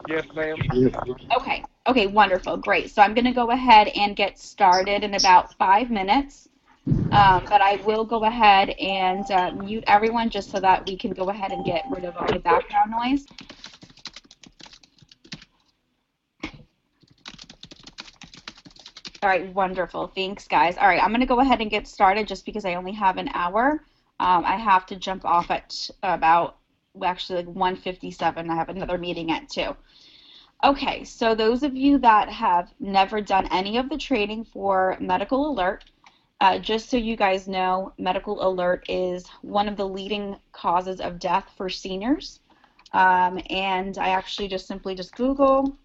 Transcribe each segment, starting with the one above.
Yes, ma'am. Okay. Okay, wonderful. Great. So I'm going to go ahead and get started in about 5 minutes. But I will go ahead and mute everyone just so that we can go ahead and get rid of all the background noise. All right, wonderful. Thanks, guys. All right, I'm going to go ahead and get started just because I only have an hour. I have to jump off at about, well, actually, like 1:57. I have another meeting at 2. Okay, so those of you that have never done any of the training for Medical Alert, just so you guys know, Medical Alert is one of the leading causes of death for seniors. And I actually just simply just Google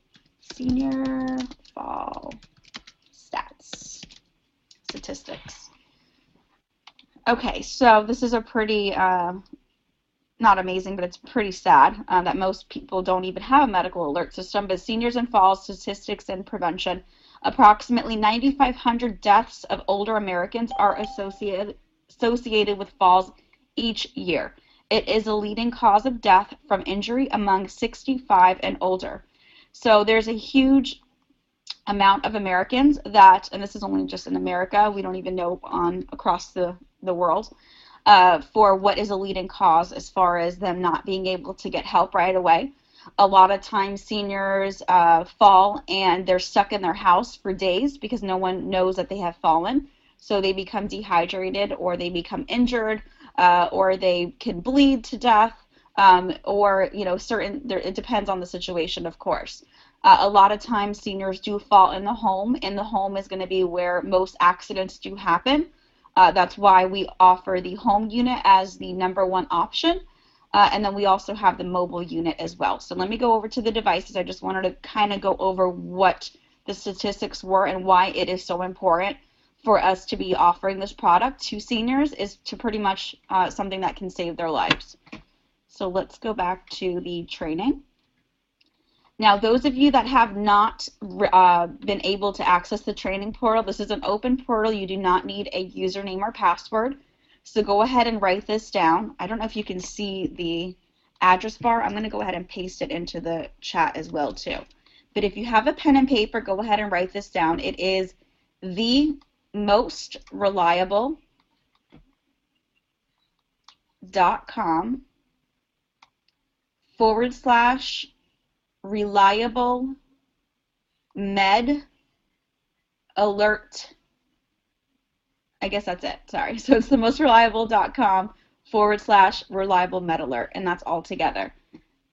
senior fall stats, statistics. Okay, so this is a pretty, not amazing, but it's pretty sad that most people don't even have a medical alert system. But seniors and falls, statistics and prevention, approximately 9,500 deaths of older Americans are associated with falls each year. It is a leading cause of death from injury among 65 and older. So there's a huge amount of Americans that, and this is only just in America, we don't even know on across the world, for what is a leading cause as far as them not being able to get help right away. A lot of times seniors fall and they're stuck in their house for days because no one knows that they have fallen. So they become dehydrated or they become injured or they can bleed to death or, you know, it depends on the situation, of course. A lot of times seniors do fall in the home, and the home is going to be where most accidents do happen. That's why we offer the home unit as the #1 option. And then we also have the mobile unit as well. So let me go over to the devices. I just wanted to kind of go over what the statistics were and why it is so important for us to be offering this product to seniors is to pretty much something that can save their lives. So let's go back to the training. Now, those of you that have not been able to access the training portal, this is an open portal. You do not need a username or password. So go ahead and write this down. I don't know if you can see the address bar. I'm going to go ahead and paste it into the chat as well too. But if you have a pen and paper, go ahead and write this down. It is the most reliable.com/reliable med alert. I guess that's it. Sorry. So it's the most reliable.com/reliable med alert, and that's all together.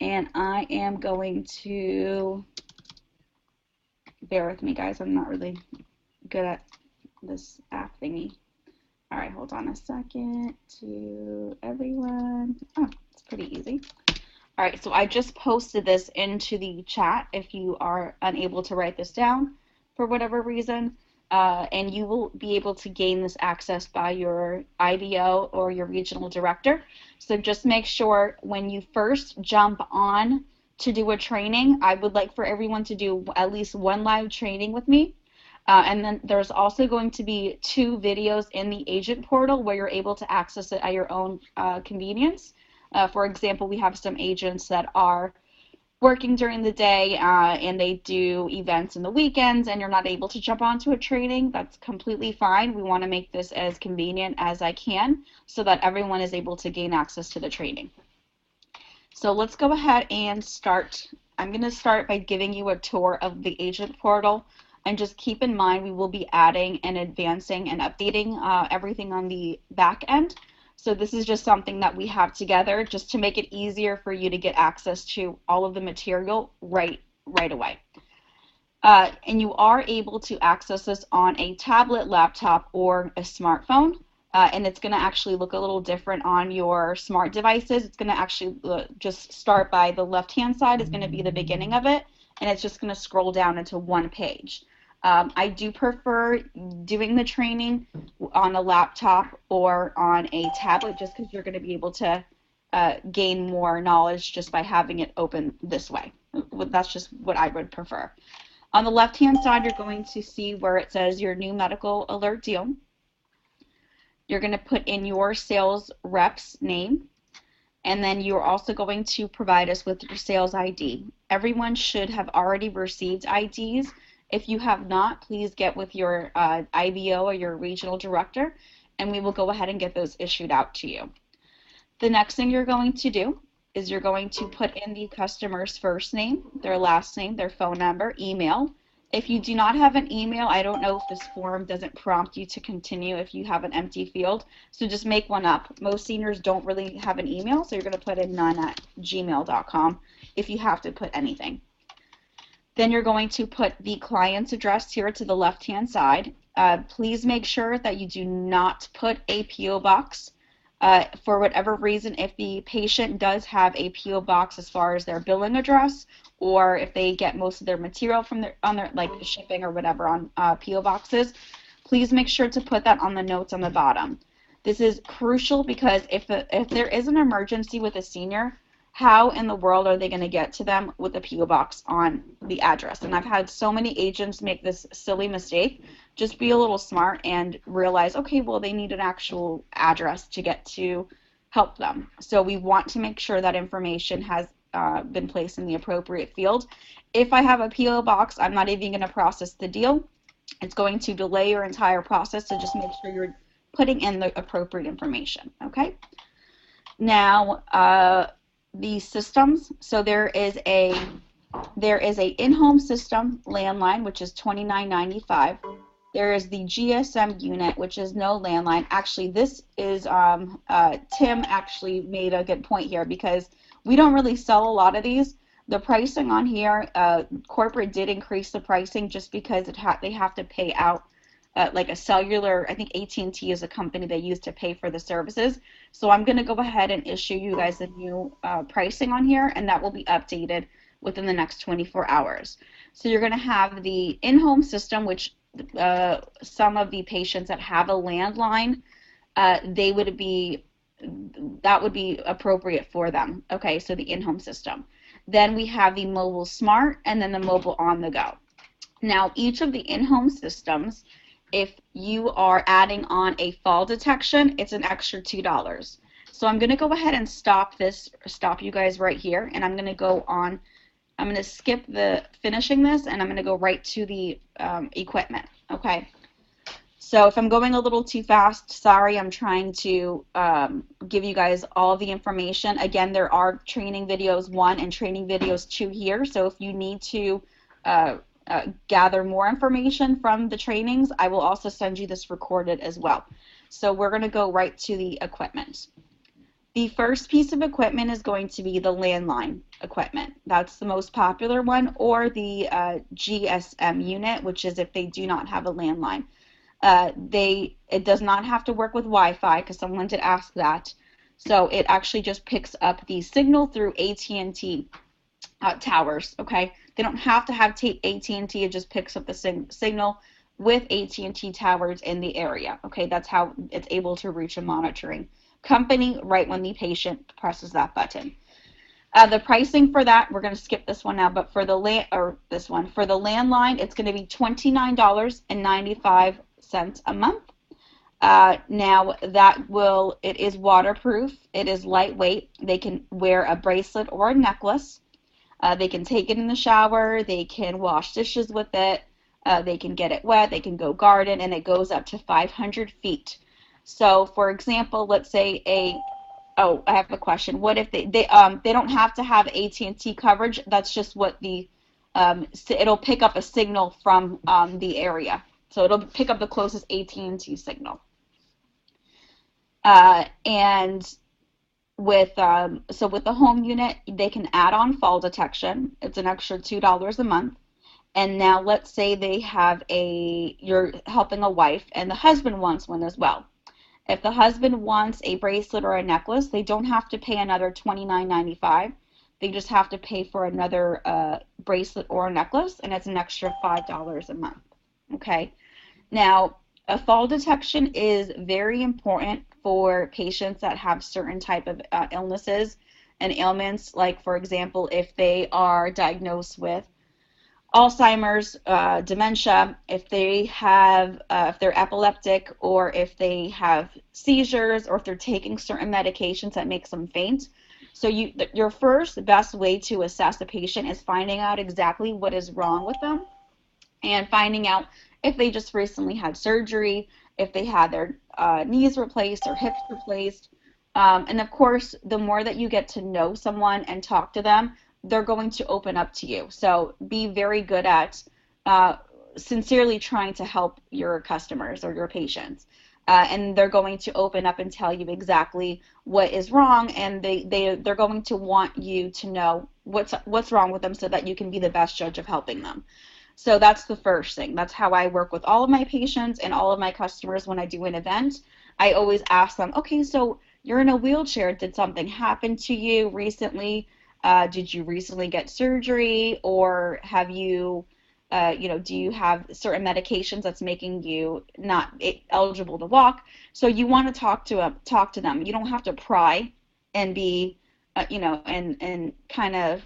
And I am going to bear with me, guys. I'm not really good at this app thingy. All right, hold on a second to everyone. Oh, it's pretty easy. All right, so I just posted this into the chat if you are unable to write this down for whatever reason, and you will be able to gain this access by your IDO or your regional director. So just make sure when you first jump on to do a training, I would like for everyone to do at least one live training with me. And then there's also going to be 2 videos in the agent portal where you're able to access it at your own convenience. For example, we have some agents that are working during the day and they do events in the weekends and you're not able to jump onto a training. That's completely fine. We want to make this as convenient as I can so that everyone is able to gain access to the training. So let's go ahead and start. I'm going to start by giving you a tour of the agent portal. And just keep in mind we will be adding and advancing and updating everything on the back end. So this is just something that we have together just to make it easier for you to get access to all of the material right away. And you are able to access this on a tablet, laptop, or a smartphone. And it's going to actually look a little different on your smart devices. It's going to actually just start by the left-hand side is going to be the beginning of it, and it's just going to scroll down into one page. I do prefer doing the training on a laptop or on a tablet just because you're going to be able to gain more knowledge just by having it open this way. That's just what I would prefer. On the left-hand side, you're going to see where it says your new medical alert deal. You're going to put in your sales rep's name, And then you're also going to provide us with your sales ID. Everyone should have already received IDs. If you have not, please get with your IBO or your regional director, and we will go ahead and get those issued out to you. The next thing you're going to do is you're going to put in the customer's first name, their last name, their phone number, email. If you do not have an email, I don't know if this form doesn't prompt you to continue if you have an empty field, so just make one up. Most seniors don't really have an email, so you're going to put in none@gmail.com if you have to put anything. Then you're going to put the client's address here to the left-hand side. Please make sure that you do not put a P.O. box. For whatever reason, if the patient does have a P.O. box as far as their billing address, or if they get most of their material from their like shipping or whatever on P.O. boxes, please make sure to put that on the notes on the bottom. This is crucial because if there is an emergency with a senior, how in the world are they going to get to them with a P.O. box on the address? And I've had so many agents make this silly mistake. Just be a little smart and realize, okay, well, they need an actual address to get to help them. So we want to make sure that information has been placed in the appropriate field. If I have a P.O. box, I'm not even going to process the deal. It's going to delay your entire process, so just make sure you're putting in the appropriate information, okay? Now, the systems, so there is a in-home system landline, which is $29.95. There is the GSM unit, which is no landline. Actually, this is Tim actually made a good point here because we don't really sell a lot of these. The pricing on here, corporate did increase the pricing just because they have to pay out like a cellular. I think AT&T is a company they use to pay for the services. So I'm going to go ahead and issue you guys a new pricing on here, and that will be updated within the next 24 hours. So you're going to have the in-home system, which some of the patients that have a landline, that would be appropriate for them. Okay, so the in-home system. Then we have the mobile smart and then the mobile on the go. Now, each of the in-home systems, if you are adding on a fall detection, it's an extra $2. So I'm going to go ahead and stop you guys right here, and I'm going to skip the finishing this, and I'm going to go right to the equipment, okay? So if I'm going a little too fast, sorry, I'm trying to give you guys all the information. Again, there are training videos 1 and training videos 2 here, so if you need to gather more information from the trainings, I will also send you this recorded as well. So we're going to go right to the equipment. The first piece of equipment is going to be the landline equipment. That's the most popular one, or the GSM unit, which is if they do not have a landline. It does not have to work with Wi-Fi, because someone did ask that. So it actually just picks up the signal through AT&T towers, okay? They don't have to have AT&T, it just picks up the signal with AT&T towers in the area, okay? That's how it's able to reach a monitoring company right when the patient presses that button. The pricing for that, we're going to skip this one now, but for the landline, it's going to be $29.95 a month. Now it is waterproof, it is lightweight, they can wear a bracelet or a necklace, they can take it in the shower, they can wash dishes with it, they can get it wet, they can go garden, and it goes up to 500 feet. So for example, let's say I have a question. What if they don't have to have AT&T coverage? That's just what it'll pick up a signal from the area. So it'll pick up the closest AT&T signal. And with the home unit, they can add on fall detection. It's an extra $2 a month. And now let's say you're helping a wife and the husband wants one as well. If the husband wants a bracelet or a necklace, they don't have to pay another $29.95. They just have to pay for another bracelet or a necklace, and it's an extra $5 a month. Okay. Now, a fall detection is very important for patients that have certain type of illnesses and ailments. Like, for example, if they are diagnosed with Alzheimer's, dementia, if they're epileptic, or if they have seizures, or if they're taking certain medications that makes them faint. So your first best way to assess a patient is finding out exactly what is wrong with them and finding out if they just recently had surgery, if they had their knees replaced or hips replaced. And of course, the more that you get to know someone and talk to them, they're going to open up to you. So be very good at uh, sincerely trying to help your customers or your patients. And they're going to open up and tell you exactly what is wrong, and they're going to want you to know what's wrong with them so that you can be the best judge of helping them. So that's the first thing. That's how I work with all of my patients and all of my customers when I do an event. I always ask them, okay, so you're in a wheelchair. Did something happen to you recently? Did you recently get surgery, or have you, do you have certain medications that's making you not eligible to walk? So you want to talk to them. You don't have to pry and be, and kind of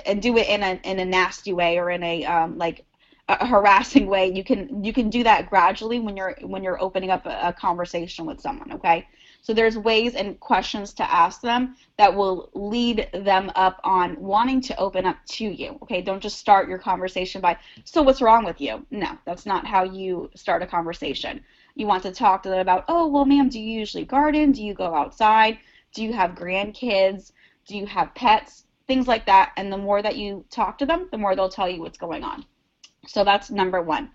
and do it in a nasty way or in a like a harassing way. You can do that gradually when you're opening up a conversation with someone, okay? So there's ways and questions to ask them that will lead them up on wanting to open up to you, okay? Don't just start your conversation by, so what's wrong with you? No, that's not how you start a conversation. You want to talk to them about, oh, well, ma'am, do you usually garden? Do you go outside? Do you have grandkids? Do you have pets? Things like that. And the more that you talk to them, the more they'll tell you what's going on. So that's number one.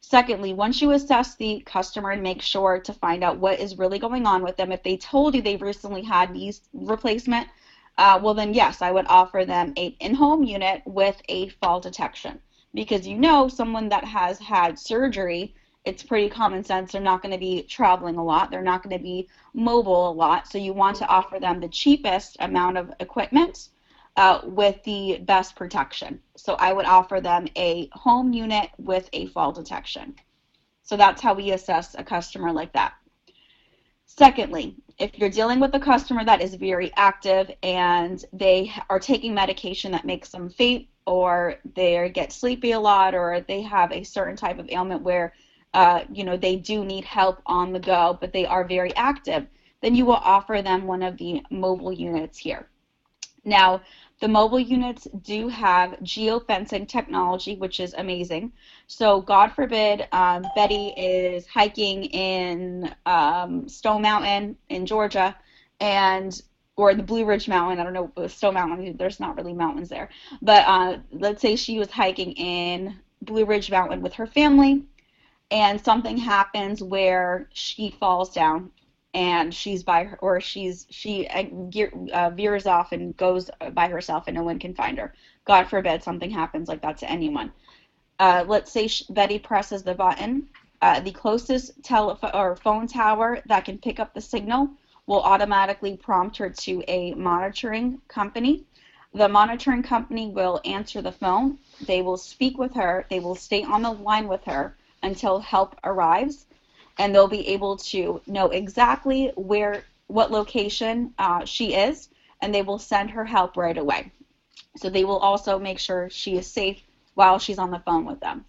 Secondly, once you assess the customer and make sure to find out what is really going on with them, if they told you they've recently had knee replacement, well then yes, I would offer them an in-home unit with a fall detection, because someone that has had surgery, it's pretty common sense they're not going to be traveling a lot, they're not going to be mobile a lot, so you want to offer them the cheapest amount of equipment with the best protection. So I would offer them a home unit with a fall detection. So that's how we assess a customer like that. Secondly, if you're dealing with a customer that is very active and they are taking medication that makes them faint, or they get sleepy a lot, or they have a certain type of ailment where they do need help on the go, but they are very active, then you will offer them one of the mobile units here. Now, the mobile units do have geofencing technology, which is amazing. So God forbid Betty is hiking in Stone Mountain in Georgia, or the Blue Ridge Mountain. I don't know, Stone Mountain, there's not really mountains there. But let's say she was hiking in Blue Ridge Mountain with her family, and something happens where she falls down and she's by her, or she veers off and goes by herself and no one can find her. God forbid something happens like that to anyone. Let's say Betty presses the button. The closest telephone or phone tower that can pick up the signal will automatically prompt her to a monitoring company. The monitoring company will answer the phone. They will speak with her. They will stay on the line with her until help arrives, and they'll be able to know exactly what location she is, and they will send her help right away. So they will also make sure she is safe while she's on the phone with them.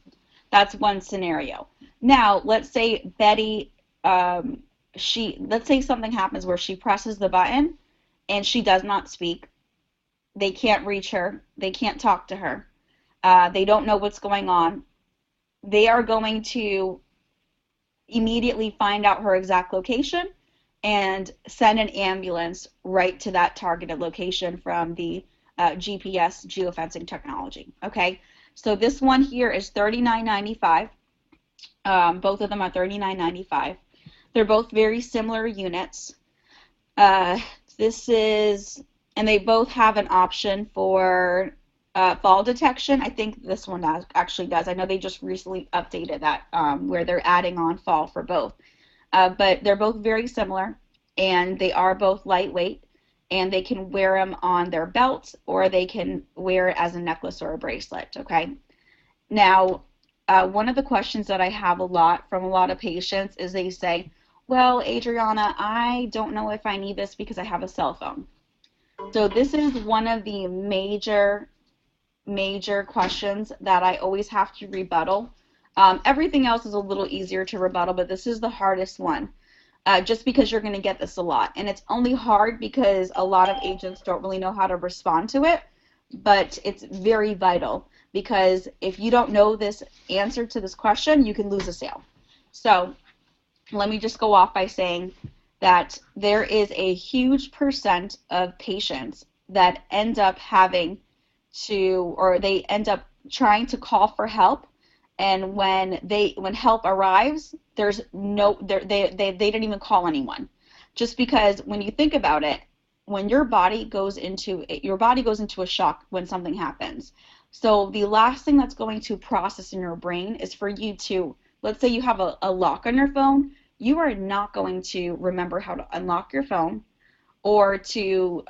That's one scenario. Now, let's say Betty, let's say something happens where she presses the button and she does not speak. They can't reach her. They can't talk to her. They don't know what's going on. They are going to immediately find out her exact location and send an ambulance right to that targeted location from the GPS geofencing technology. Okay, so this one here is $39.95. Both of them are $39.95. They're both very similar units. And they both have an option for fall detection. I think this one actually does. I know they just recently updated that where they're adding on fall for both. But they're both very similar, and they are both lightweight, and they can wear them on their belts, or they can wear it as a necklace or a bracelet, okay? Now, one of the questions that I have a lot from a lot of patients is they say, well, Adriana, I don't know if I need this because I have a cell phone. So this is one of the major questions that I always have to rebuttal. Everything else is a little easier to rebuttal, but this is the hardest one. just because you're going to get this a lot. And it's only hard because a lot of agents don't really know how to respond to it, but it's very vital, because if you don't know this answer to this question, you can lose a sale. So let me just go off by saying that there is a huge percent of patients that end up having to, or they end up trying to call for help, and when help arrives, there's no, they didn't even call anyone. Just because when you think about it, when your body goes into a shock when something happens. So the last thing that's going to process in your brain is for you to, let's say you have a lock on your phone, you are not going to remember how to unlock your phone or to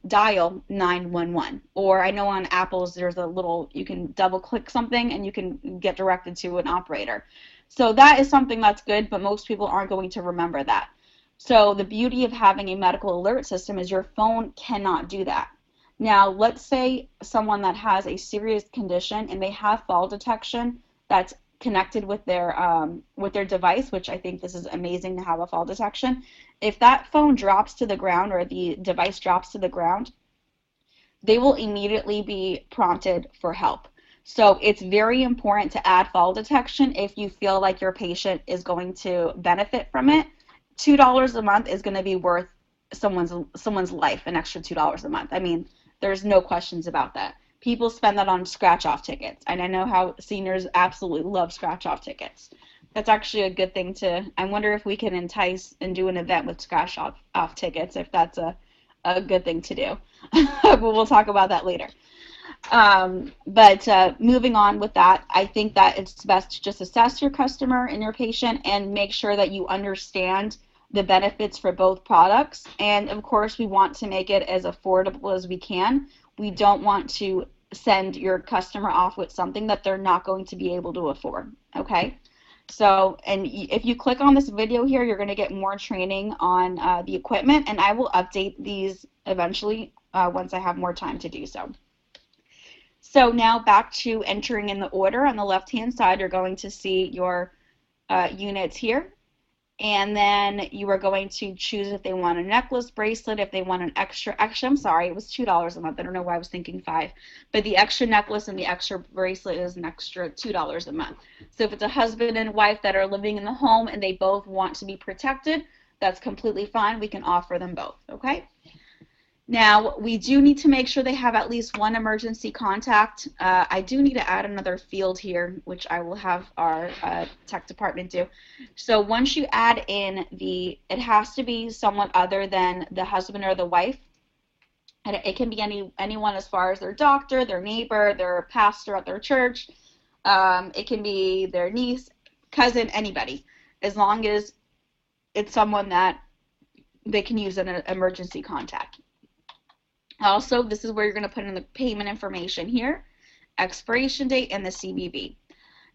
dial 911. Or I know on Apple's there's a little, you can double click something and you can get directed to an operator. So that is something that's good, but most people aren't going to remember that. So the beauty of having a medical alert system is your phone cannot do that. Now, let's say someone that has a serious condition and they have fall detection that's connected with their device, which I think this is amazing to have a fall detection. If that phone drops to the ground or the device drops to the ground, they will immediately be prompted for help. So it's very important to add fall detection if you feel like your patient is going to benefit from it. $2 a month is going to be worth someone's life, an extra $2 a month. I mean, there's no questions about that. People spend that on scratch-off tickets, and I know how seniors absolutely love scratch-off tickets. That's actually a good thing to, I wonder if we can entice and do an event with scratch-off tickets, if that's a good thing to do. But we'll talk about that later. But moving on with that, I think that it's best to just assess your customer and your patient and make sure that you understand the benefits for both products. And of course, we want to make it as affordable as we can. We don't want to send your customer off with something that they're not going to be able to afford, okay? So, and if you click on this video here, you're going to get more training on the equipment, and I will update these eventually once I have more time to do so. So now back to entering in the order. On the left-hand side, you're going to see your units here. And then you are going to choose if they want a necklace, bracelet, if they want an extra, I'm sorry, it was $2 a month. I don't know why I was thinking $5. But the extra necklace and the extra bracelet is an extra $2 a month. So if it's a husband and wife that are living in the home and they both want to be protected, that's completely fine. We can offer them both, okay? Now, we do need to make sure they have at least one emergency contact. I do need to add another field here, which I will have our tech department do. So once you add in it has to be someone other than the husband or the wife. And it can be anyone as far as their doctor, their neighbor, their pastor at their church. It can be their niece, cousin, anybody, as long as it's someone that they can use an emergency contact. Also, this is where you're going to put in the payment information here, expiration date, and the CVV.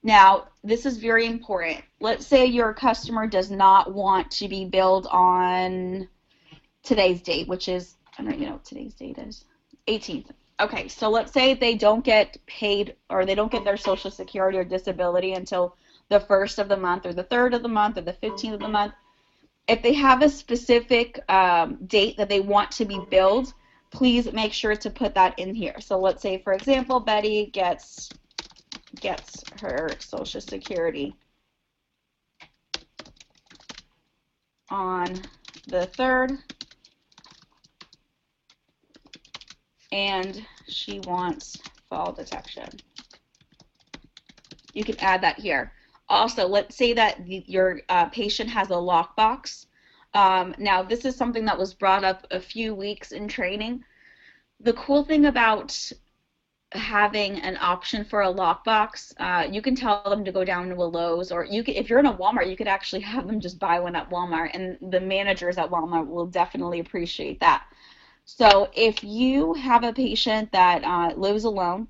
Now, this is very important. Let's say your customer does not want to be billed on today's date, which is, I don't know what today's date is, 18th. Okay, so let's say they don't get paid or they don't get their Social Security or disability until the 1st of the month or the 3rd of the month or the 15th of the month. If they have a specific date that they want to be billed, please make sure to put that in here. So let's say, for example, Betty gets her Social Security on the 3rd, and she wants fall detection. You can add that here. Also, let's say that your patient has a lockbox. Now, this is something that was brought up a few weeks in training. The cool thing about having an option for a lockbox, you can tell them to go down to a Lowe's, or if you're in a Walmart, you could actually have them just buy one at Walmart, and the managers at Walmart will definitely appreciate that. So if you have a patient that lives alone,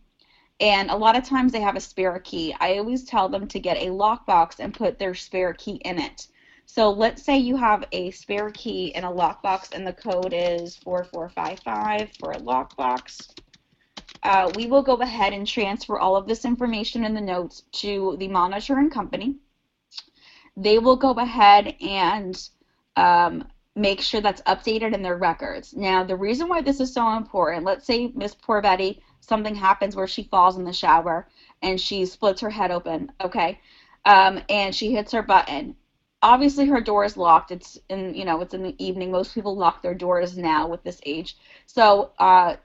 and a lot of times they have a spare key, I always tell them to get a lockbox and put their spare key in it. So let's say you have a spare key in a lockbox and the code is 4455 for a lockbox. We will go ahead and transfer all of this information in the notes to the monitoring company. They will go ahead and um, make sure that's updated in their records. Now, the reason why this is so important, let's say Miss Poor Betty, something happens where she falls in the shower and she splits her head open, okay, and she hits her button. Obviously, her door is locked. It's in the evening. Most people lock their doors now with this age. So,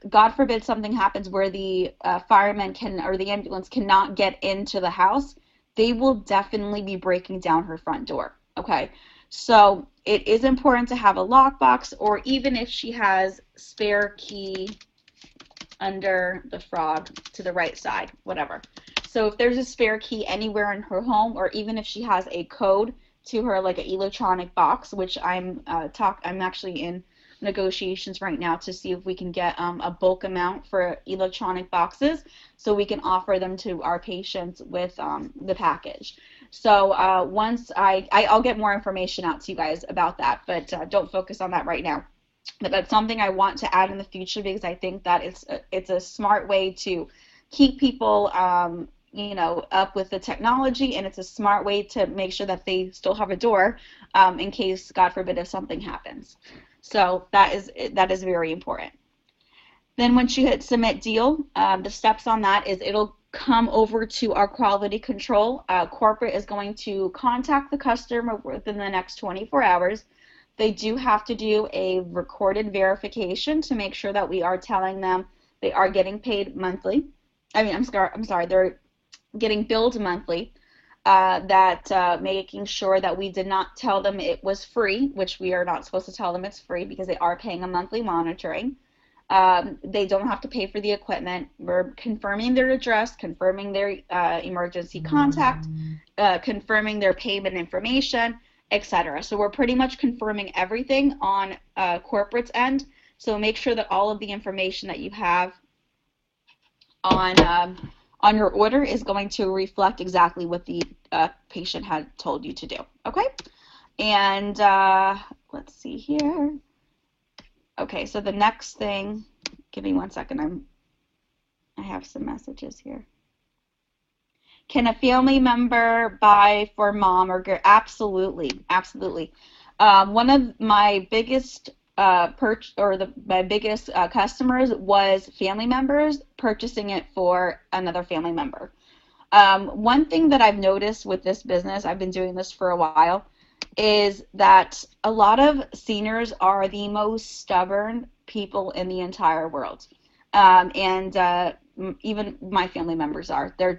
God forbid something happens where the firemen can or the ambulance cannot get into the house. They will definitely be breaking down her front door. Okay, so it is important to have a lockbox, or even if she has spare key under the frog to the right side, whatever. So if there's a spare key anywhere in her home, or even if she has a code to her, like an electronic box, which I'm actually in negotiations right now to see if we can get a bulk amount for electronic boxes so we can offer them to our patients with the package. So once I'll get more information out to you guys about that, but don't focus on that right now. But that's something I want to add in the future because I think that it's a smart way to keep people up with the technology, and it's a smart way to make sure that they still have a door in case, God forbid, if something happens. So that is very important. Then once you hit submit deal, the steps on that is it'll come over to our quality control. Corporate is going to contact the customer within the next 24 hours. They do have to do a recorded verification to make sure that we are telling them they are getting paid monthly. I'm sorry, they're getting billed monthly. Making sure that we did not tell them it was free, which we are not supposed to tell them it's free because they are paying a monthly monitoring. They don't have to pay for the equipment. We're confirming their address, confirming their emergency contact, confirming their payment information, etc. So we're pretty much confirming everything on corporate's end. So make sure that all of the information that you have on your order is going to reflect exactly what the patient had told you to do. Okay, and let's see here. Okay, so the next thing, give me 1 second. I have some messages here. Can a family member buy for mom or girl? Absolutely, absolutely. One of my biggest my biggest customers was family members purchasing it for another family member. One thing that I've noticed with this business, I've been doing this for a while, is that a lot of seniors are the most stubborn people in the entire world. And even my family members are. They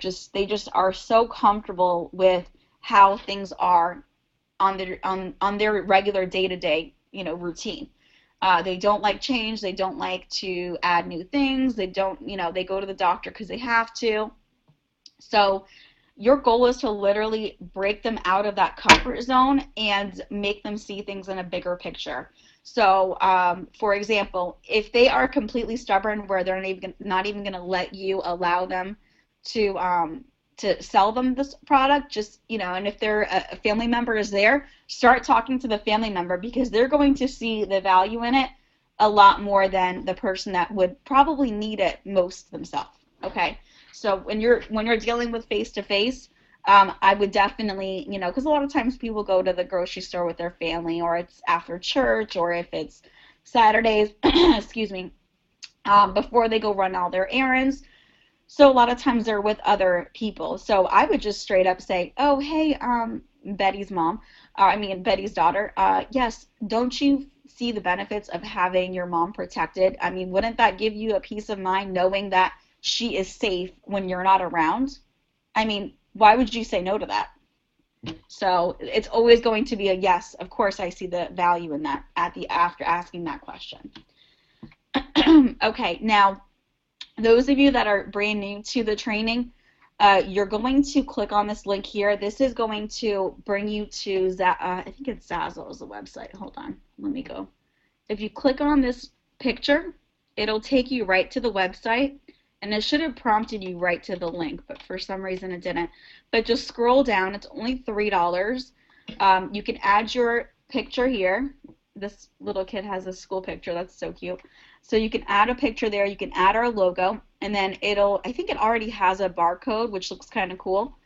just are so comfortable with how things are on their regular day-to-day, routine. They don't like change. They don't like to add new things. They don't, they go to the doctor because they have to. So your goal is to literally break them out of that comfort zone and make them see things in a bigger picture. So, for example, if they are completely stubborn where they're not even going to let you allow them to sell them this product, just, and if a family member is there, start talking to the family member because they're going to see the value in it a lot more than the person that would probably need it most themselves. Okay, so when you're dealing with face-to-face, I would definitely, because a lot of times people go to the grocery store with their family, or it's after church, or if it's Saturdays, excuse me, before they go run all their errands. So a lot of times they're with other people. So I would just straight up say, oh, hey, Betty's mom, Betty's daughter, yes, don't you see the benefits of having your mom protected? I mean, wouldn't that give you a peace of mind knowing that she is safe when you're not around? I mean, why would you say no to that? So it's always going to be a yes. Of course, I see the value in that after asking that question. Okay, now those of you that are brand new to the training, you're going to click on this link here. This is going to bring you to I think it's Zazzle is the website. Hold on, let me go. If you click on this picture, it'll take you right to the website. And it should have prompted you right to the link, but for some reason it didn't. But just scroll down. It's only $3. You can add your picture here. This little kid has a school picture. That's so cute. So you can add a picture there. You can add our logo. And then I think it already has a barcode, which looks kind of cool.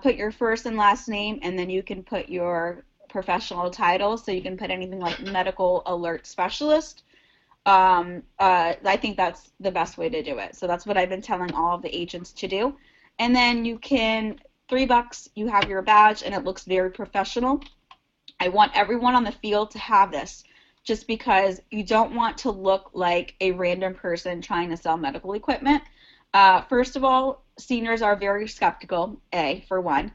Put your first and last name, and then you can put your professional titles, so you can put anything like medical alert specialist. I think that's the best way to do it. So that's what I've been telling all of the agents to do. And then you can, $3, you have your badge and it looks very professional. I want everyone on the field to have this, just because you don't want to look like a random person trying to sell medical equipment. First of all, seniors are very skeptical, for one.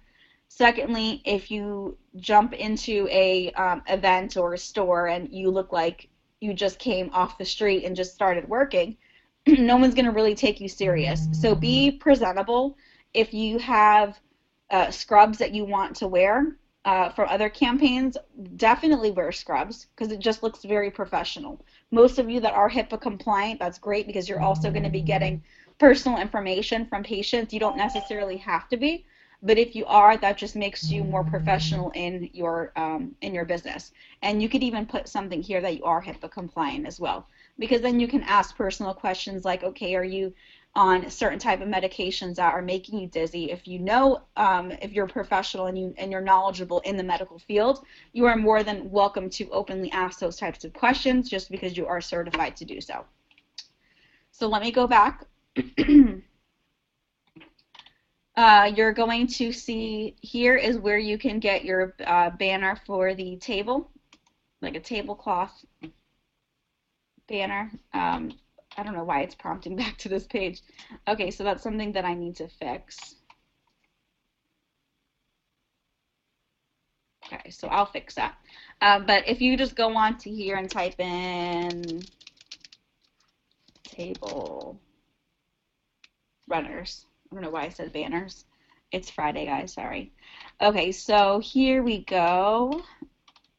Secondly, if you jump into a event or a store and you look like you just came off the street and just started working, no one's going to really take you serious. So be presentable. If you have scrubs that you want to wear for other campaigns, definitely wear scrubs because it just looks very professional. Most of you that are HIPAA compliant, that's great because you're also going to be getting personal information from patients. You don't necessarily have to be, but if you are, that just makes you more professional in your business. And you could even put something here that you are HIPAA compliant as well, because then you can ask personal questions like, okay, are you on a certain type of medications that are making you dizzy? If you know, if you're a professional and you're knowledgeable in the medical field, you are more than welcome to openly ask those types of questions just because you are certified to do so. So let me go back. You're going to see here is where you can get your banner for the table, like a tablecloth banner. I don't know why it's prompting back to this page. Okay, so that's something that I need to fix. Okay, so I'll fix that. But if you just go on to here and type in table runners. I don't know why I said banners. It's Friday, guys, sorry. Okay, so here we go.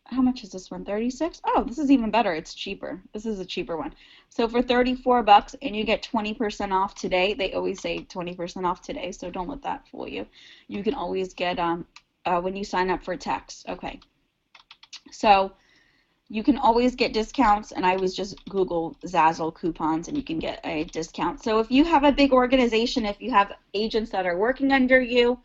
How much is this one? 36? Oh, this is even better. It's cheaper. This is a cheaper one. So for 34 bucks and you get 20% off today. They always say 20% off today, so don't let that fool you. You can always get when you sign up for text. Okay. So you can always get discounts, and I always just Google Zazzle coupons and you can get a discount. So if you have a big organization, if you have agents that are working under you,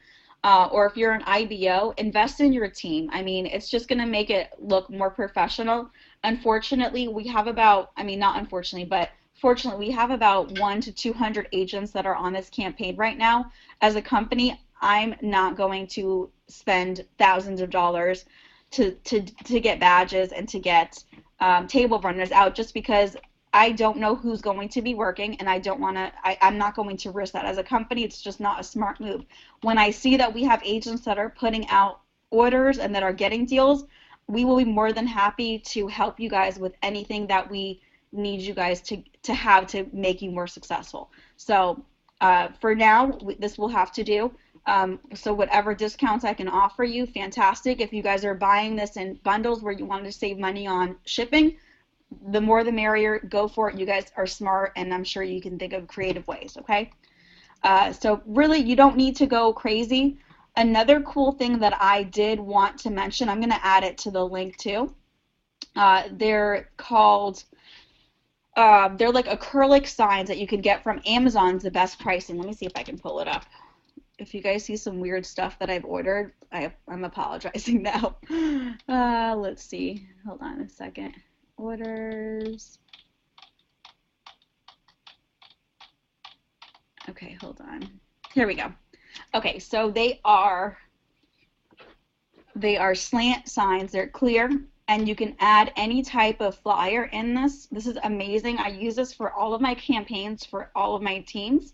or if you're an IBO, invest in your team. I mean, it's just going to make it look more professional. Unfortunately, we have about, I mean, not unfortunately, but fortunately, we have about 100 to 200 agents that are on this campaign right now. As a company, I'm not going to spend thousands of dollars to get badges and to get table runners out just because I don't know who's going to be working, and I don't want to, I'm not going to risk that. As a company, it's just not a smart move. When I see that we have agents that are putting out orders and that are getting deals, we will be more than happy to help you guys with anything that we need you guys to have to make you more successful. So for now, this will have to do. So whatever discounts I can offer you, fantastic. If you guys are buying this in bundles where you want to save money on shipping, the more the merrier. Go for it. You guys are smart, and I'm sure you can think of creative ways, okay? So really, you don't need to go crazy. Another cool thing that I did want to mention, I'm going to add it to the link too. They're called, they're like acrylic signs that you can get from Amazon's the best pricing. Let me see if I can pull it up. If you guys see some weird stuff that I've ordered, I'm apologizing now. Let's see. Hold on a second. Orders. Okay, hold on. Here we go. Okay, so they are slant signs. They're clear, and you can add any type of flyer in this. This is amazing. I use this for all of my campaigns for all of my teams.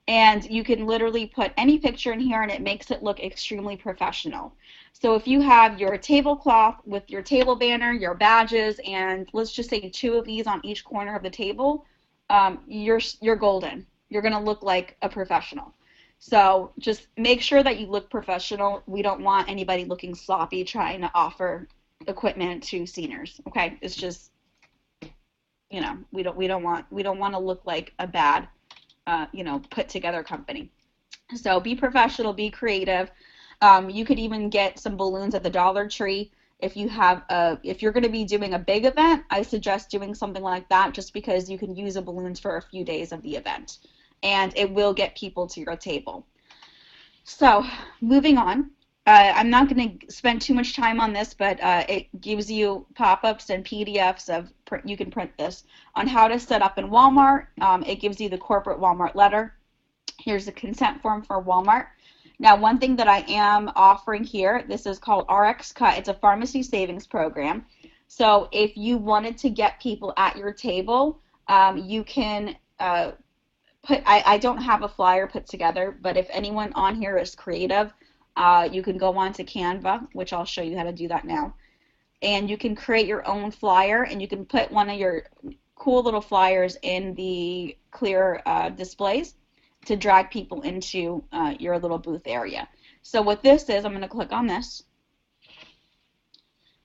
And you can literally put any picture in here and it makes it look extremely professional. So if you have your tablecloth with your table banner, your badges, and let's just say 2 of these on each corner of the table, you're golden. You're going to look like a professional. So just make sure that you look professional. We don't want anybody looking sloppy trying to offer equipment to seniors. Okay? It's just, you know, we don't want to look like a bad put together company. So be professional, be creative. You could even get some balloons at the Dollar Tree. If you have if you're going to be doing a big event, I suggest doing something like that just because you can use the balloons for a few days of the event and it will get people to your table. So moving on. I'm not going to spend too much time on this, but it gives you pop-ups and PDFs of you can print this on how to set up in Walmart. It gives you the corporate Walmart letter. Here's the consent form for Walmart. Now, one thing that I am offering here, this is called RX Cut. It's a pharmacy savings program. So if you wanted to get people at your table, you can I don't have a flyer put together, but if anyone on here is creative, you can go on to Canva, which I'll show you how to do that now. And you can create your own flyer, and you can put one of your cool little flyers in the clear displays to drag people into your little booth area. So what this is, I'm going to click on this.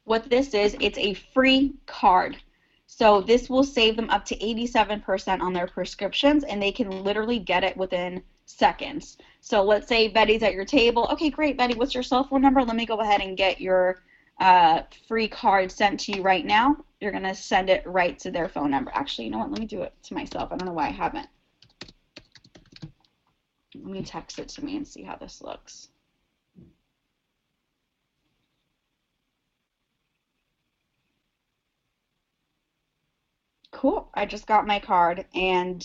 What this is, it's a free card. So this will save them up to 87% on their prescriptions, and they can literally get it within seconds. So let's say Betty's at your table. Okay, great, Betty, what's your cell phone number? Let me go ahead and get your free card sent to you right now. You're going to send it right to their phone number. Actually, you know what? Let me do it to myself. I don't know why I haven't. Let me text it to me and see how this looks. Cool. I just got my card, and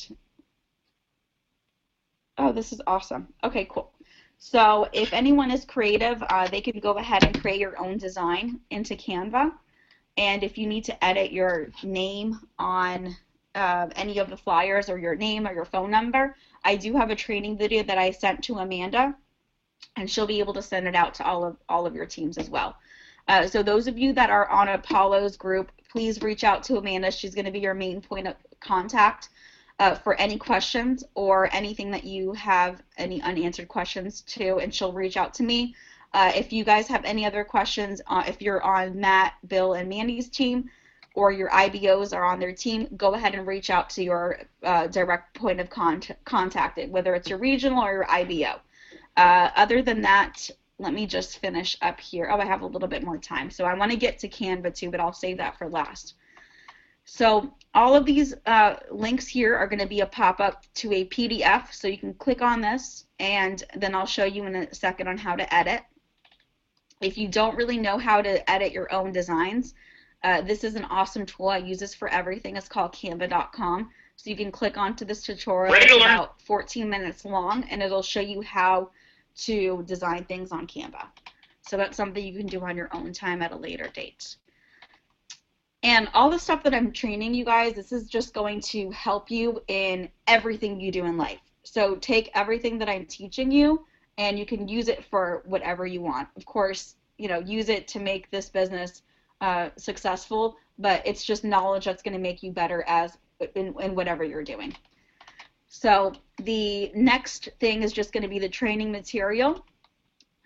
oh, this is awesome. Okay, cool. So if anyone is creative, they can go ahead and create your own design into Canva. And if you need to edit your name on any of the flyers, or your name or your phone number, I do have a training video that I sent to Amanda, and she'll be able to send it out to all of your teams as well. So those of you that are on Apollo's group, please reach out to Amanda. She's going to be your main point of contact for any questions or anything that you have any unanswered questions to, and she'll reach out to me. If you guys have any other questions, if you're on Matt, Bill, and Mandy's team, or your IBOs are on their team, go ahead and reach out to your direct point of contact, whether it's your regional or your IBO. Other than that, let me just finish up here. Oh, I have a little bit more time. So I want to get to Canva too, but I'll save that for last. So all of these links here are going to be a pop-up to a PDF. So you can click on this, and then I'll show you in a second on how to edit. If you don't really know how to edit your own designs, this is an awesome tool. I use this for everything. It's called canva.com. So you can click onto this tutorial. It's about 14 minutes long, and it'll show you how to design things on Canva. So that's something you can do on your own time at a later date. And all the stuff that I'm training you guys, this is just going to help you in everything you do in life. So take everything that I'm teaching you, and you can use it for whatever you want. Of course, you know, use it to make this business successful, but it's just knowledge that's going to make you better in whatever you're doing. So the next thing is just going to be the training material.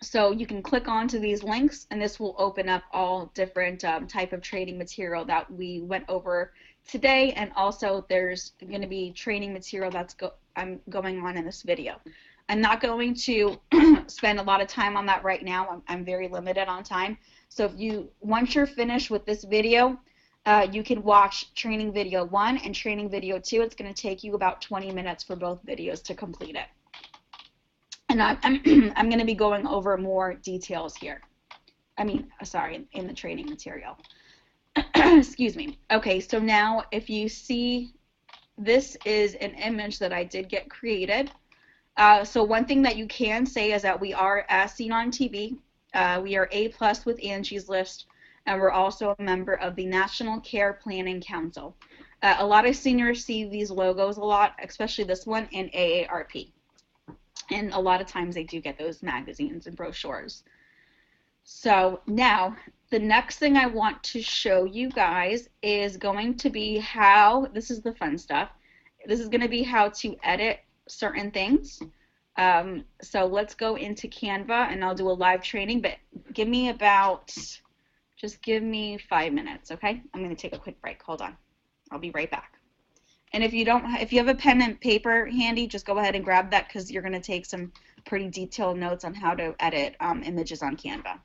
So you can click onto these links, and this will open up all different type of training material that we went over today, and also there's going to be training material that's going on in this video. I'm not going to spend a lot of time on that right now. I'm very limited on time. So once you're finished with this video, you can watch training video 1 and training video 2. It's going to take you about 20 minutes for both videos to complete it. And I'm going to be going over more details here. In the training material. Excuse me. Okay, so now if you see, this is an image that I did get created. So one thing that you can say is that we are as seen on TV. We are A+ with Angie's List, and we're also a member of the National Care Planning Council. A lot of seniors see these logos a lot, especially this one, in AARP. And a lot of times they do get those magazines and brochures. So now, the next thing I want to show you guys is going to be how, this is the fun stuff, this is going to be how to edit certain things. So let's go into Canva, and I'll do a live training, but give me 5 minutes, okay? I'm going to take a quick break. Hold on. I'll be right back. And if you have a pen and paper handy, just go ahead and grab that, because you're going to take some pretty detailed notes on how to edit images on Canva.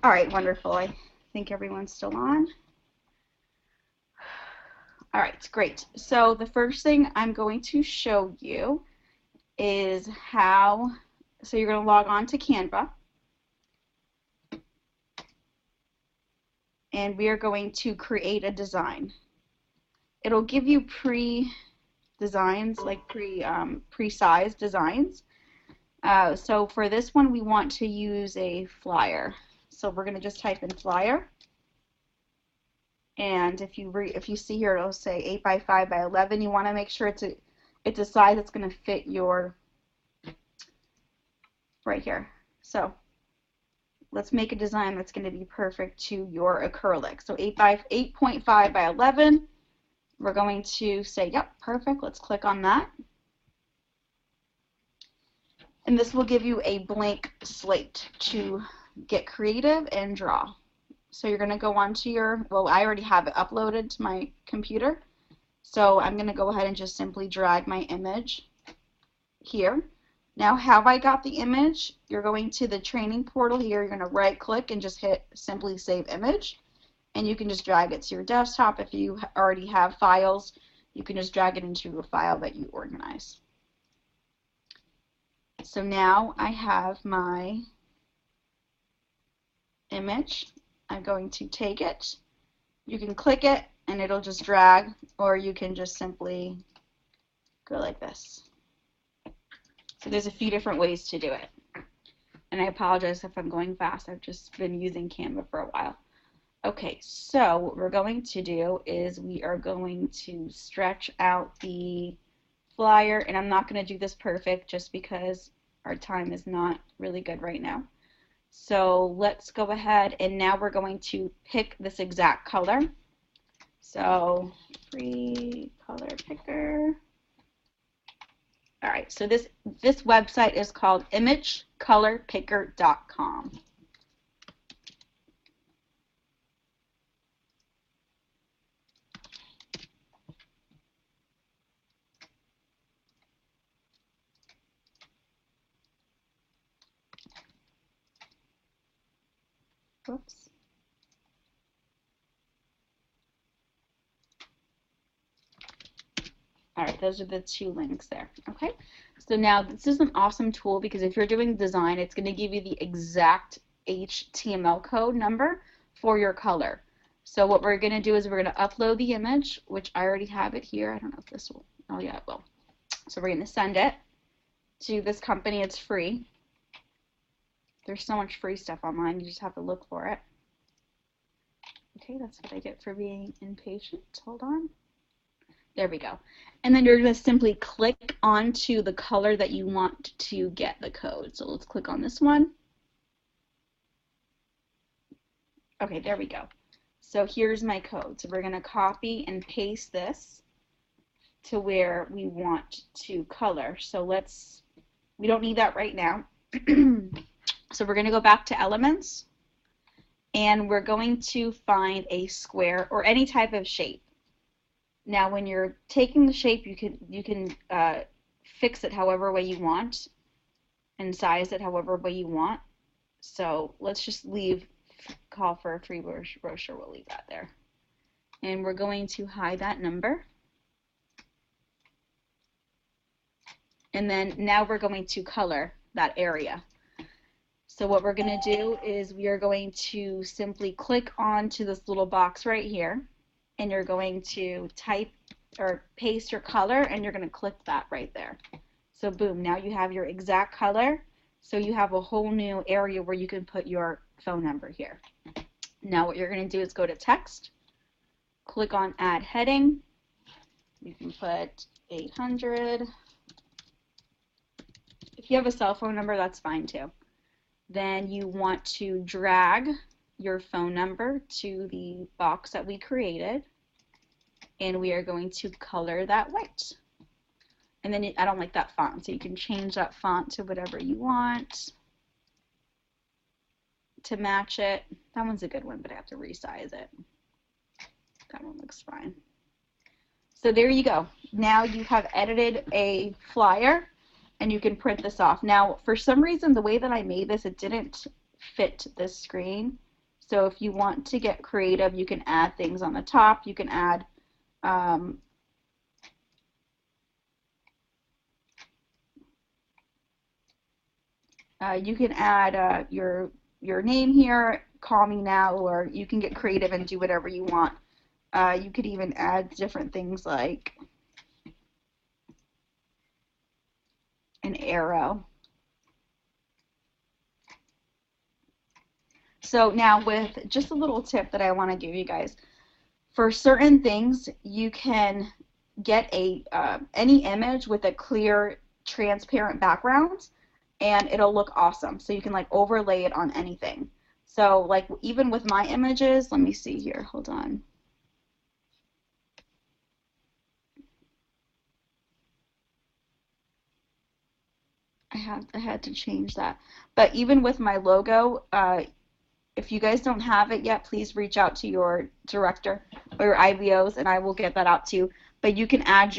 All right, wonderful. I think everyone's still on. All right, great. So the first thing I'm going to show you is how, so you're going to log on to Canva, and we are going to create a design. It'll give you pre-designs, like pre-sized designs. So for this one, we want to use a flyer. So we're going to just type in flyer. And if you see here, it'll say 8 by 5 by 11. You want to make sure it's a size that's going to fit your right here. So let's make a design that's going to be perfect to your acrylic. So 8.5 by 11. We're going to say, yep, perfect. Let's click on that. And this will give you a blank slate to get creative and draw. So you're going to go onto your, well, I already have it uploaded to my computer. So I'm going to go ahead and just simply drag my image here. Now, how I got the image, you're going to the training portal here. You're going to right click and just hit simply save image. And you can just drag it to your desktop. If you already have files, you can just drag it into a file that you organize. So now I have my image. I'm going to take it. You can click it and it'll just drag, or you can just simply go like this. So there's a few different ways to do it. And I apologize if I'm going fast. I've just been using Canva for a while. Okay, so what we're going to do is we are going to stretch out the flyer, and I'm not going to do this perfect just because our time is not really good right now. So let's go ahead, and now we're going to pick this exact color. So free color picker. All right, so this website is called imagecolorpicker.com. Whoops. All right, those are the two links there. Okay, so now this is an awesome tool because if you're doing design, it's going to give you the exact HTML code number for your color. So what we're going to do is we're going to upload the image, which I already have it here. I don't know if this will. Oh yeah, it will. So we're going to send it to this company. It's free. There's so much free stuff online. You just have to look for it. Okay, that's what I get for being impatient. Hold on. There we go. And then you're going to simply click onto the color that you want to get the code. So let's click on this one. Okay, there we go. So here's my code. So we're going to copy and paste this to where we want to color. So we don't need that right now. So we're going to go back to elements, and we're going to find a square or any type of shape. Now when you're taking the shape, you can fix it however way you want and size it however way you want. So let's just call for a free brochure. We'll leave that there. And we're going to hide that number. And then now we're going to color that area. So what we're going to do is we are going to simply click onto this little box right here, and you're going to type or paste your color, and you're going to click that right there. So boom, now you have your exact color. So you have a whole new area where you can put your phone number here. Now what you're going to do is go to text, click on add heading. You can put 800. If you have a cell phone number, that's fine too. Then you want to drag your phone number to the box that we created, and we are going to color that white. And then I don't like that font, so you can change that font to whatever you want to match it. That one's a good one, but I have to resize it. That one looks fine. So there you go. Now you have edited a flyer, and you can print this off. Now, for some reason, the way that I made this, it didn't fit this screen. So if you want to get creative, you can add things on the top. You can add your name here, call me now, or you can get creative and do whatever you want. You could even add different things like an arrow. So now with just a little tip that I want to give you guys, for certain things you can get any image with a clear transparent background and it'll look awesome. So you can like overlay it on anything. So like even with my images, let me see here, hold on. I had to change that. But even with my logo, if you guys don't have it yet, please reach out to your director or your IBOs and I will get that out to you. But you can add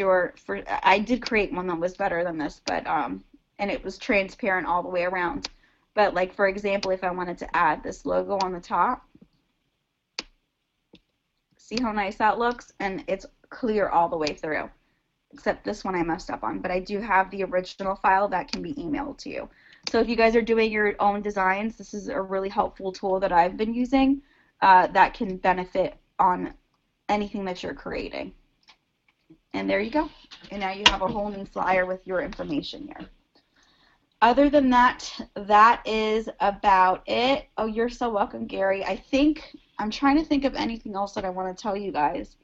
I did create one that was better than this, but and it was transparent all the way around. But like for example, if I wanted to add this logo on the top, see how nice that looks? And it's clear all the way through. Except this one I messed up on, but I do have the original file that can be emailed to you. So if you guys are doing your own designs, this is a really helpful tool that I've been using that can benefit on anything that you're creating. And there you go. And now you have a whole new flyer with your information here. Other than that, that is about it. Oh, you're so welcome, Gary. I'm trying to think of anything else that I want to tell you guys.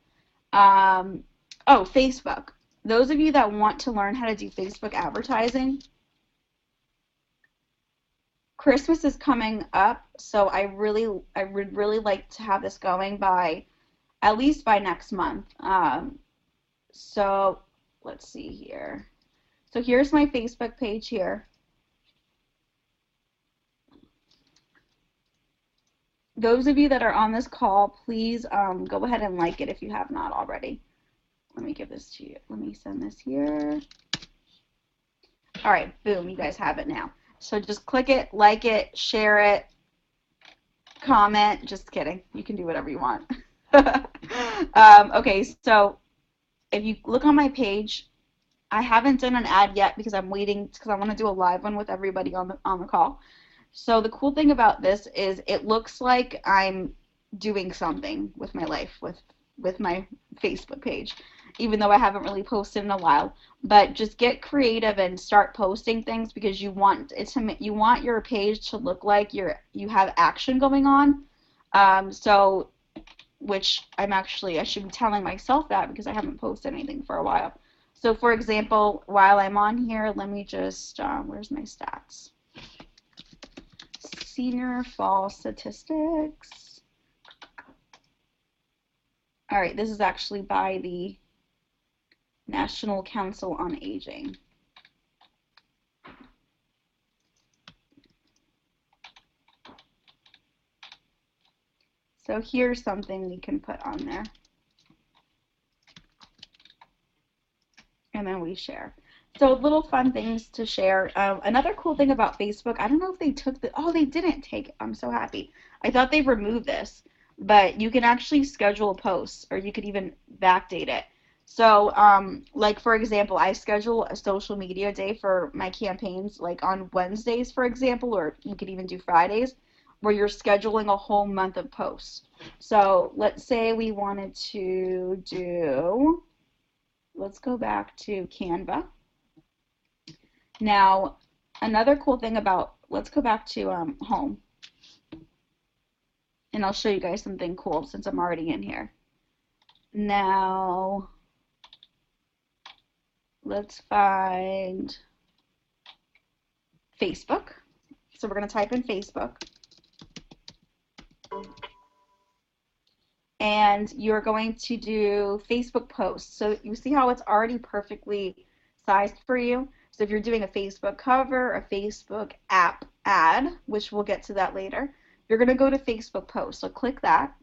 Oh, Facebook. Those of you that want to learn how to do Facebook advertising, Christmas is coming up, so I would really like to have this going by at least by next month. So let's see here. So here's my Facebook page here. Those of you that are on this call, please go ahead and like it if you have not already. Let me give this to you. Let me send this here. All right, boom, you guys have it now. So just click it, like it, share it, comment. Just kidding. You can do whatever you want. Okay, so if you look on my page, I haven't done an ad yet because I'm waiting because I want to do a live one with everybody on the call. So the cool thing about this is it looks like I'm doing something with my life with my Facebook page, even though I haven't really posted in a while. But just get creative and start posting things because you want your page to look like you have action going on. Which I should be telling myself that because I haven't posted anything for a while. So for example, while I'm on here, let me just, where's my stats? Senior fall statistics. All right, this is actually by the National Council on Aging. So here's something we can put on there. And then we share. So little fun things to share. Another cool thing about Facebook, I don't know if they took they didn't take it. I'm so happy. I thought they removed this, but you can actually schedule posts or you could even backdate it. So like for example, I schedule a social media day for my campaigns like on Wednesdays, for example, or you could even do Fridays, where you're scheduling a whole month of posts. So let's say we wanted to do, let's go back to Canva. Now, another cool thing about, let's go back to home. And I'll show you guys something cool since I'm already in here. Now, let's find Facebook. So we're going to type in Facebook. And you're going to do Facebook posts. So you see how it's already perfectly sized for you? So if you're doing a Facebook cover, a Facebook app ad, which we'll get to that later, you're going to go to Facebook posts. So click that.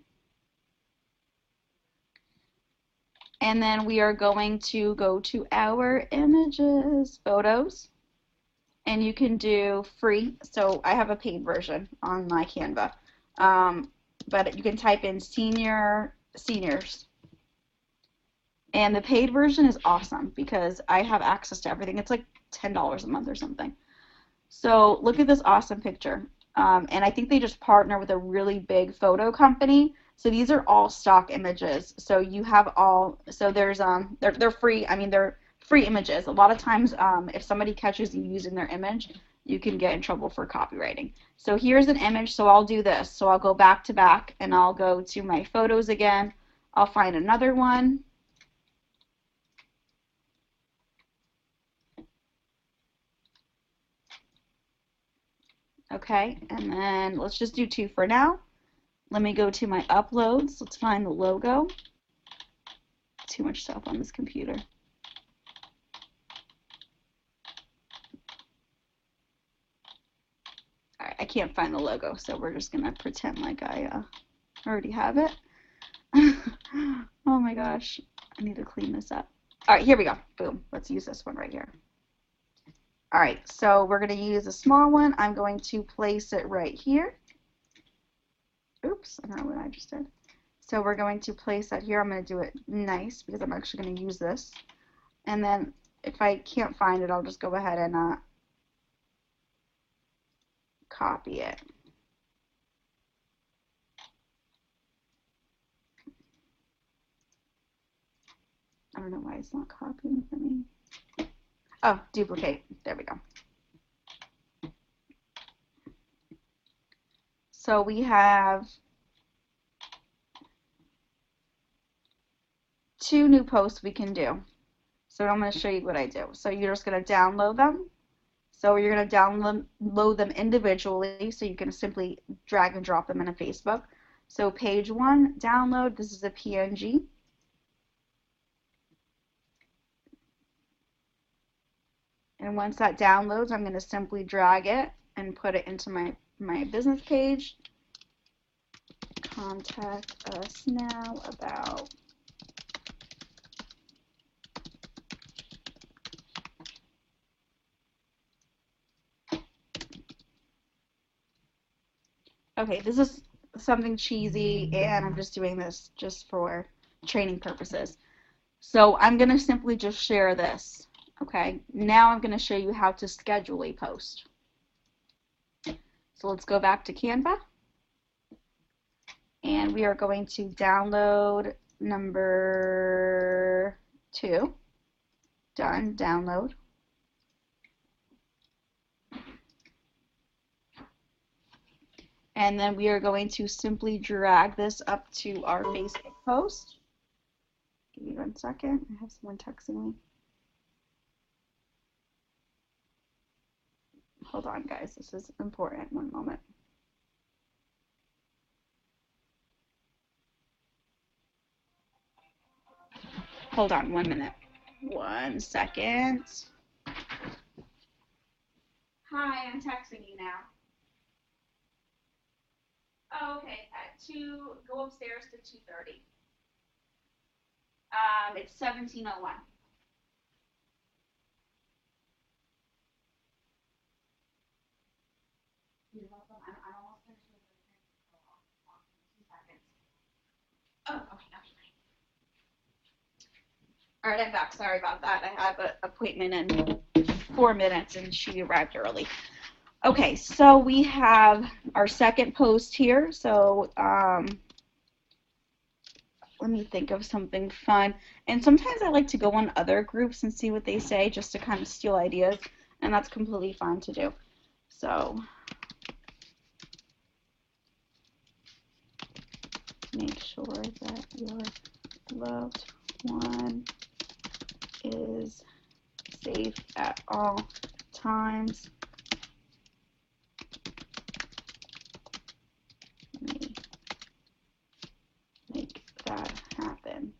And then we are going to go to our images, photos, and you can do free. So I have a paid version on my Canva. but you can type in seniors. And the paid version is awesome because I have access to everything. It's like $10 a month or something. So look at this awesome picture. And I think they just partner with a really big photo company. So these are all stock images. So you have all, so there's, they're free. I mean, they're free images. A lot of times, if somebody catches you using their image, you can get in trouble for copywriting. So here's an image. So I'll do this. So I'll go back to back and I'll go to my photos again. I'll find another one. Okay, and then let's just do 2 for now. Let me go to my uploads. Let's find the logo. Too much stuff on this computer. All right, I can't find the logo, so we're just gonna pretend like I already have it. Oh my gosh, I need to clean this up. All right, here we go. Boom. Let's use this one right here. All right, so we're going to use a small one. I'm going to place it right here. Oops, I don't know what I just did. So we're going to place that here. I'm going to do it nice because I'm actually going to use this. And then if I can't find it, I'll just go ahead and copy it. I don't know why it's not copying for me. Oh, duplicate. There we go. So we have 2 new posts we can do. So I'm going to show you what I do. So you're just going to download them. So you're going to download them individually. So you can simply drag and drop them in a Facebook. So page 1, download. This is a PNG. And once that downloads, I'm going to simply drag it and put it into my business page. Contact us now about okay, this is something cheesy and I'm just doing this just for training purposes. So I'm going to simply just share this. Okay, now I'm going to show you how to schedule a post. So let's go back to Canva. And we are going to download number 2. Done, download. And then we are going to simply drag this up to our Facebook post. Give me 1 second. I have someone texting me. Hold on, guys. This is important. 1 moment. Hold on 1 minute. 1 second. Hi, I'm texting you now. Oh, okay. At 2, go upstairs to 2:30. It's 17:01. You're welcome. I'm almost finished with everything. 2 seconds. Oh, okay. All right, I'm back. Sorry about that. I have an appointment in 4 minutes and she arrived early. Okay, so we have our second post here. So let me think of something fun. And sometimes I like to go on other groups and see what they say just to kind of steal ideas. And that's completely fine to do. So make sure that your loved one is safe at all times. Make that happen.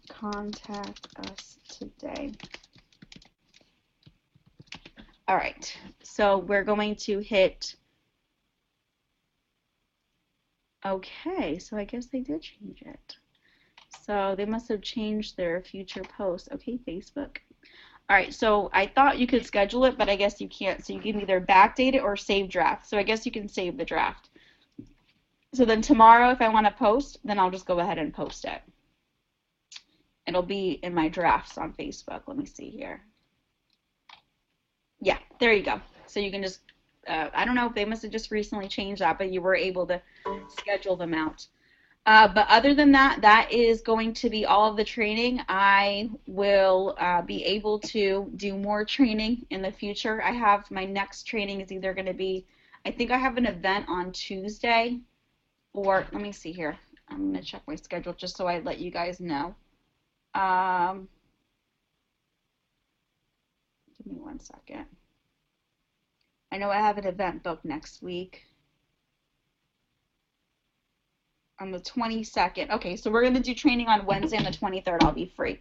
Contact us today. All right, so we're going to hit. Okay, so I guess they did change it. So they must have changed their future posts. Okay, Facebook. All right, so I thought you could schedule it, but I guess you can't. So you can either backdate it or save draft. So I guess you can save the draft. So then tomorrow, if I want to post, then I'll just go ahead and post it. It'll be in my drafts on Facebook. Let me see here. Yeah, there you go. So you can just, I don't know if they must have just recently changed that, but you were able to schedule them out. But other than that, that is going to be all of the training. I will be able to do more training in the future. I have my next training is either going to be, I think I have an event on Tuesday, or let me see here. I'm going to check my schedule just so I let you guys know. Give me 1 second. I know I have an event booked next week on the 22nd. Okay, so we're going to do training on Wednesday on the 23rd. I'll be free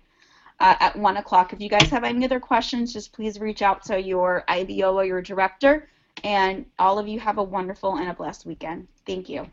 at 1 o'clock. If you guys have any other questions, just please reach out to your IBO or your director. And all of you have a wonderful and a blessed weekend. Thank you.